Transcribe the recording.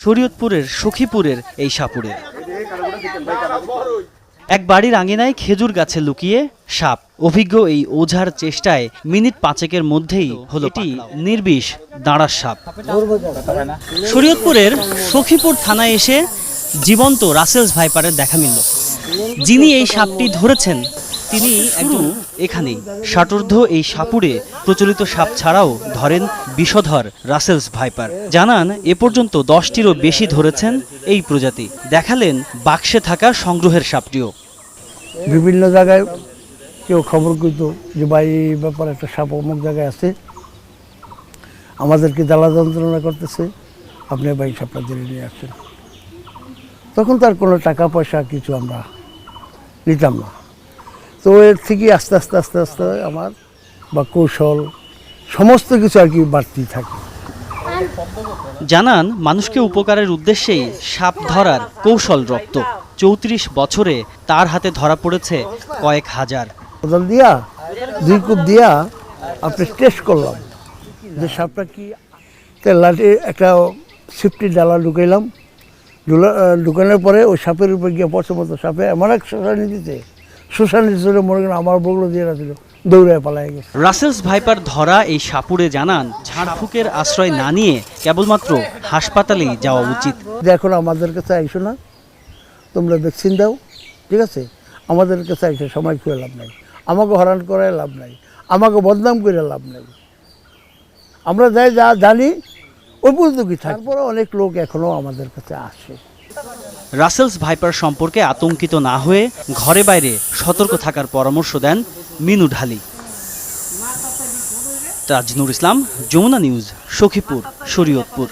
শরীয়তপুরের সখীপুরের এই সাপুড়ে এক বাড়ির আঙিনায় খেজুর গাছে লুকিয়ে সাপ। অভিজ্ঞ এই ওঝার চেষ্টায় মিনিট 5-এর মধ্যেই হলো এটি নির্বিষ দাঁড়ার সাপ। শরীয়তপুরের সখীপুর থানায় এসে জীবন্ত রাসেলস ভাইপারের দেখা মিলল। যিনি এই সাপটি ধরেছেন তিনি একজন এখানেই ষাটোর্ধ্ব এই সাপুড়ে প্রচলিত সাপ ছাড়াও ধরেন বিষধর রাসেলস ভাইপার। জানান এ পর্যন্ত 10টিরও বেশি ধরেছেন এই প্রজাতি। দেখালেন বাক্সে থাকা সংগ্রহের সাপটিও। বিভিন্ন জায়গায় কেউ খবর করতো যে ভাই এই ব্যাপারে একটা সাপ অমুক জায়গায় আছে, আমাদেরকে জ্বালা যন্ত্রণা করতেছে, আপনি ভাই সাপটা ধরে নিয়ে আসছেন। তখন তার কোনো টাকা পয়সা কিছু আমরা নিতাম না। তো এর থেকে আস্তে আস্তে আস্তে আস্তে আমার বা কৌশল সমস্ত কিছু আর কি বাড়তি থাকে। জানান মানুষকে উপকারের উদ্দেশ্যেই সাপ ধরার কৌশল রপ্ত। 34 বছরে তার হাতে ধরা পড়েছে কয়েক হাজার। কোদাল দিয়া 2 কূপ দিয়া আপনি টেস্ট করলাম যে সাপটা কি। লাঠি একটা সিফটি ডালা ঢুকাইলাম, ঢুকানোর পরে ওই সাপের উপর গিয়ে পড়ছে মতো সাপে এমন এক শোষানি দিতে মনে করেন আমার বগলো দিয়ে রাখছিল, দৌড়ায় পালাই গেছে। রাসেলস ভাইপার ধরা এই সাপুড়ে জানান ঝাড়ফুঁকের আশ্রয় না নিয়ে কেবলমাত্র হাসপাতালেই যাওয়া উচিত। এখন আমাদের কাছে আইসো না, তোমরা ভ্যাকসিন দাও, ঠিক আছে? আমাদের কাছে আইসো সময় করে লাভ নাই, আমাকে হরান করে লাভ নাই, আমাকে বদনাম করে লাভ নাই। আমরা যাই যা জানি ওই পর্যন্ত কি। তারপরে অনেক লোক এখনো আমাদের কাছে আসে। রাসেলস ভাইপার সম্পর্কে আতঙ্কিত না হয়ে ঘরে বাইরে সতর্ক থাকার পরামর্শ দেন মিনু ঢালি। তাজনুর ইসলাম, যমুনা নিউজ, সখীপুর, শরীয়তপুর।